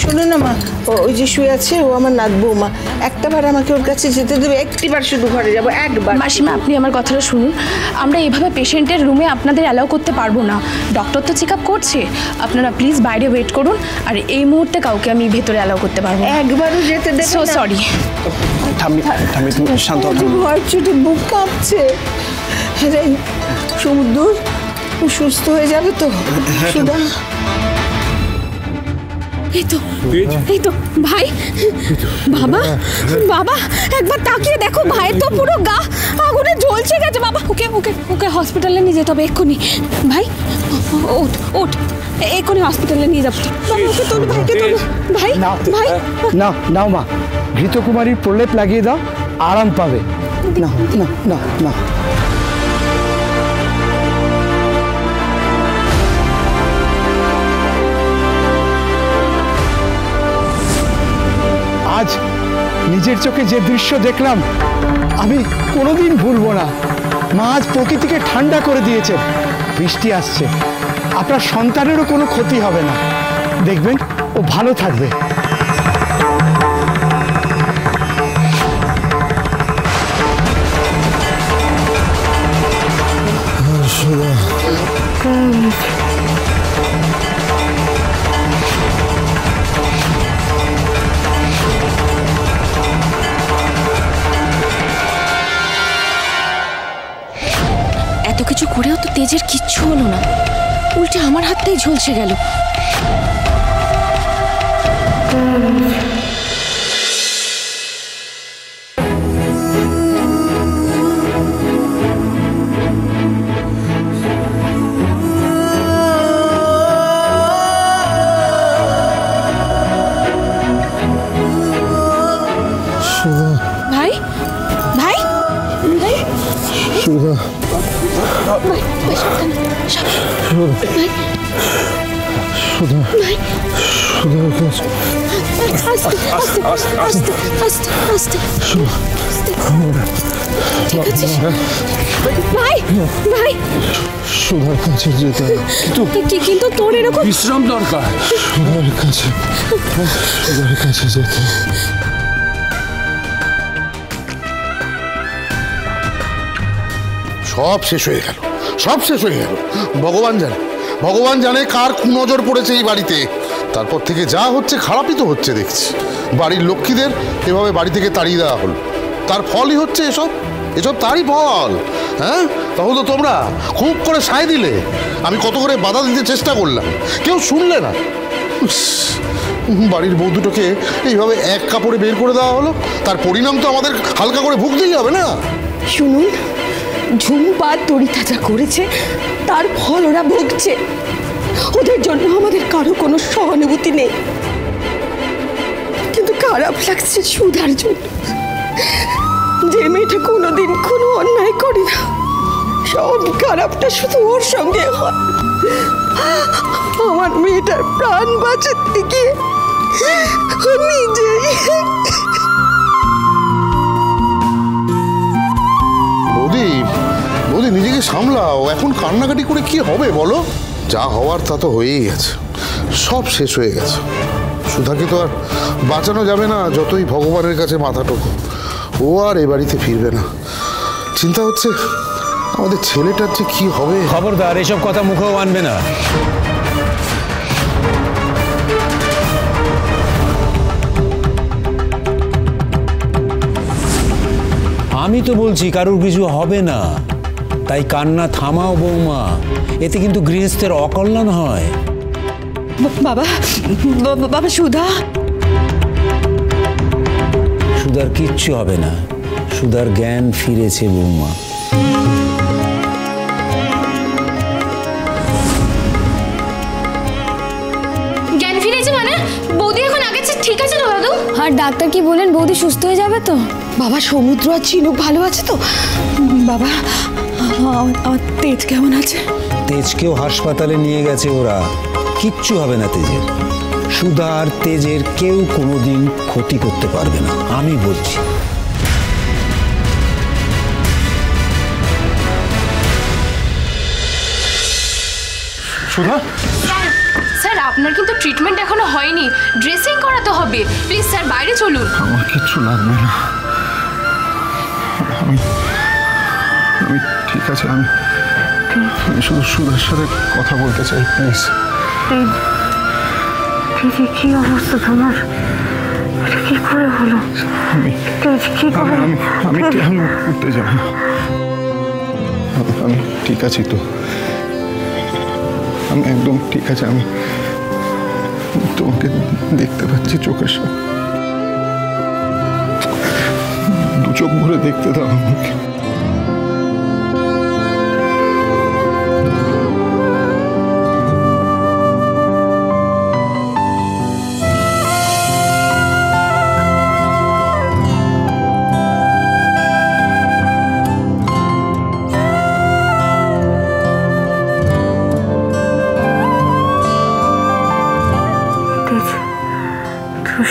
শোনো না মা, ওই যে শুয়ে আছে ও আমার নাত বৌমা, একটাবার আমাকে ওর কাছে যেতে দেবে? একটিবার শুধু ঘরে যাবো, একবার। মাসিমা আপনি আমার কথাটা শুনুন, আমরা এইভাবে পেশেন্টের রুমে আপনাদের অ্যালাউ করতে পারবো না। ডক্টর তো চেক আপ করছে, আপনারা প্লিজ বাইরে ওয়েট করুন। আর এই মুহূর্তে কাউকে আমি ভেতরে অ্যালাউ করতে পারবো না। একবারও যেতে দেবে? So sorry. ঠাম্মি তুমি শান্ত হও। ভয় চোটে বুক কাঁপছে। সমুদ্র সুস্থ হয়ে যাবে তো? সুধা এই তো ভাই, বাবা বাবা একবার তাকিয়ে দেখো, ভাইয়ের তো পুরো গা আগুনে জ্বলছে গেছে। বাবা ওকে ওকে ওকে হসপিটালে নিয়ে যেতে হবে এক্ষুনি। ভাই ওঠ ওঠ, এক্ষুনি হসপিটালে নিয়ে যাবো। বাবা ওকে তোলো, ভাইকে তোলো। ভাই ভাই নাও নাও মা, ঘৃতকুমারীর প্রলেপ লাগিয়ে দাও, আরাম পাবে। না না না না, আজ নিজের চোখে যে দৃশ্য দেখলাম আমি কোনোদিন ভুলবো না। মা আজ প্রকৃতিকে ঠান্ডা করে দিয়েছে, বৃষ্টি আসছে, আপনার সন্তানেরও কোনো ক্ষতি হবে না, দেখবেন ও ভালো থাকবে। এত কিছু করেও তো তেজের কিচ্ছু হলো না, উল্টে আমার হাতটাই ঝলসে গেল। ভাই ভাই ভাই সুধা, সুধার কাছে যেতে, কিন্তু তোর এরকম বিশ্রাম দরকার। সুধার কাছে যেতে। সব শেষ হয়ে গেল, সব শেষ হয়ে গেল। ভগবান জানে কার কুনজর পড়েছে এই বাড়িতে। তারপর থেকে যা হচ্ছে খারাপই তো হচ্ছে দেখছি। বাড়ির লক্ষ্মীদের এভাবে বাড়ি থেকে তাড়িয়ে দেওয়া হলো, তার ফলই হচ্ছে এসব তারই ফল। হ্যাঁ, তখন তো তোমরা খুব করে সায় দিলে, আমি কত করে বাধা দিতে চেষ্টা করলাম, কেউ শুনলে না। বাড়ির বউ দুটোকে এইভাবে এক কাপড়ে বের করে দেওয়া হলো, তার পরিণাম তো আমাদের হালকা করে ভুগতেই হবে না? শুনুন, ঝুম্পা তরিতা যা করেছে তার ফল ওরা ভুগছে, ওদের জন্য আমাদের কারো কোনো সহানুভূতি নেই। কিন্তু খারাপ লাগছে সুধার জন্য, যে মেয়েটা কোনোদিন কোনো অন্যায় করে না, সব খারাপটা শুধু ওর সঙ্গে হয়। আমার মেয়েটার প্রাণ বাঁচাতে গিয়ে নিজেই। বৌদি নিজেকে সামলাও, এখন কান্নাকাটি করে কি হবে বলো? যা হওয়ার তা তো হয়েই গেছে, সব শেষ হয়ে গেছে। সুধাকে তো আর বাঁচানো যাবে না, যতই ভগবানের কাছে মাথা টোকো, ও আর এ বাড়িতে ফিরবে না। চিন্তা হচ্ছে আমাদের ছেলেটার যে কি হবে। খবরদার এসব কথা মুখেও আনবে না। আমি তো বলছি কারুর কিছু হবে না, তাই কান্না থামাও বৌমা, এতে কিন্তু গৃহস্থের অকল্যাণ হয়। বাবা সুধার কিচ্ছু হবে না, সুধার জ্ঞান ফিরেছে বৌমা। জ্ঞান ফিরেছে মানে? বৌদি এখন আগের চেয়ে ঠিক আছে তো দাদু? আর ডাক্তার কি বলেন, বৌদি সুস্থ হয়ে যাবে তো? বাবা সমুদ্র আর চিনুক ভালো আছে তো? বাবা আমার তেজ কেমন আছে? তেজকেও হাসপাতালে নিয়ে গেছে ওরা, কিচ্ছু হবে না তেজের। সুধা আর তেজের কেউ কোনোদিন ক্ষতি করতে পারবে না, আমি বলছি। সুধা, স্যার আপনার কিন্তু ট্রিটমেন্ট এখনো হয়নি, ড্রেসিং করাতে হবে। প্লিজ স্যার বাইরে চলুন। আমার কিচ্ছু লাগবে না, আমি ঠিক আছে। আমি শুধু সুধার সাথে কথা বলতে চাই, প্লিজ। কি অবস্থা তোমার? কি করে হলো? আমি উঠতে যাব না, আমি ঠিক আছি তো, আমি একদম ঠিক আছে। আমি তোমাকে দেখতে পাচ্ছি চোখের সামনে, দু চোখ ভরে দেখতে দাও আমাকে।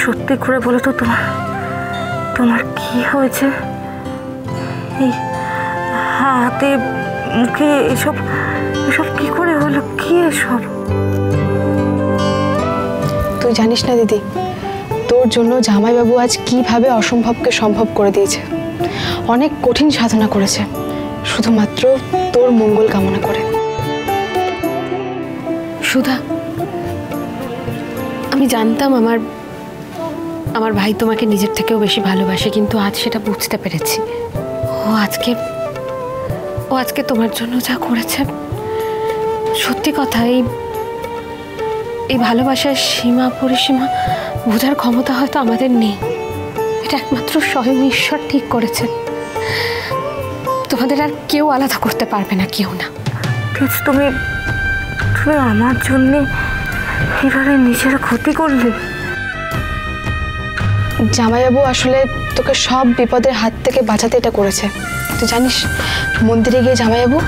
সত্যি করে বলো তো, তোমার কি হয়েছে? এই হাতে মুখে এসব কি করে হলো? কি এসব? তুই জানিস না দিদি, তোর জন্য জামাইবাবু আজ কিভাবে অসম্ভবকে সম্ভব করে দিয়েছে। অনেক কঠিন সাধনা করেছে শুধুমাত্র তোর মঙ্গল কামনা করে। সুধা, আমি জানতাম আমার ভাই তোমাকে নিজের থেকেও বেশি ভালোবাসে, কিন্তু আজ সেটা বুঝতে পেরেছি। ও আজকে তোমার জন্য যা করেছে, সত্যি কথা, এই ভালোবাসার সীমা পরিসীমা বোঝার ক্ষমতা হয়তো আমাদের নেই। এটা একমাত্র স্বয়ং ঈশ্বর ঠিক করেছে। তোমাদের আর কেউ আলাদা করতে পারবে না, কেউ না। তুমি আমার জন্য এবারে নিজের ক্ষতি করলে। জামাইবাবু আসলে তোকে সব বিপদের হাত থেকে বাঁচাতে এটা করেছে। তুই জানিস, মন্দিরে গিয়ে জামাইবাবু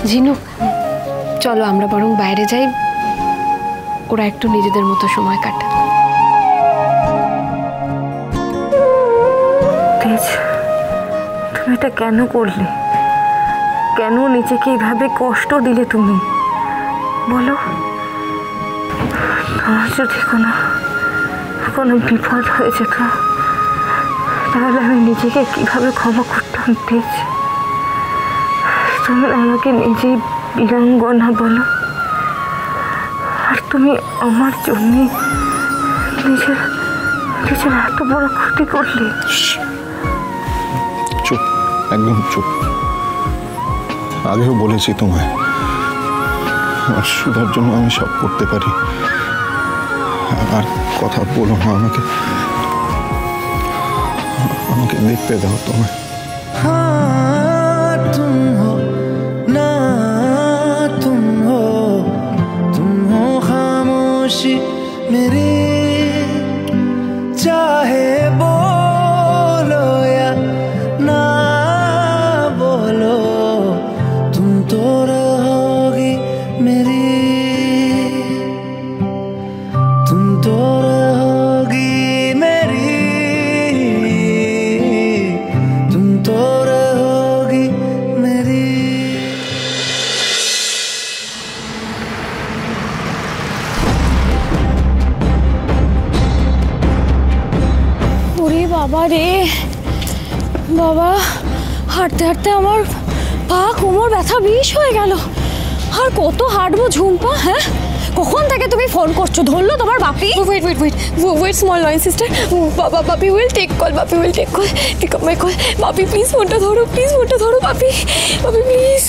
জিনু, চলো আমরা বরং বাইরে যাই, ওরা একটু নিজেদের মতো সময় কাটায়। তুমি এটা কেন করলে? কেন নিজেকে এইভাবে কষ্ট দিলে তুমি? বলো। তোমার যদি কোনো বিপদ হয়ে যেত, তাহলে আমি নিজেকে কিভাবে ক্ষমা করতাম? প্লিজ তুমি আমাকে নিজেই বীরাঙ্গনা বলো, আর তুমি আমার জন্য নিজের এত বড় ক্ষতি করলে। চুপ, একদম চুপ। আগেও বলেছি তোমায়, আমার সুধার জন্য আমি সব করতে পারি। আর কথা বলো না, আমাকে দেখতে দাও তোমায়। मेरी चाहे बोलो या ना बोलो, तुम तो रहोगी मेरी, तुम तो रहोगी मेरी, तुम तो रहोगी मेरी। বাবা রে বাবা, হাঁটতে হাঁটতে আমার পা কোমর ব্যথা বিষ হয়ে গেল। আর কত হাঁটবো ঝুম্পা? হ্যাঁ, কখন থেকে তুমি ফোন করছো? ধরলো তোমার বাপি? Wait, small line sister. Bapi will take call. Bapi will take call. Pick up my call. Bapi, please phone ta dhoro. Please phone ta dhoro. Bapi, please.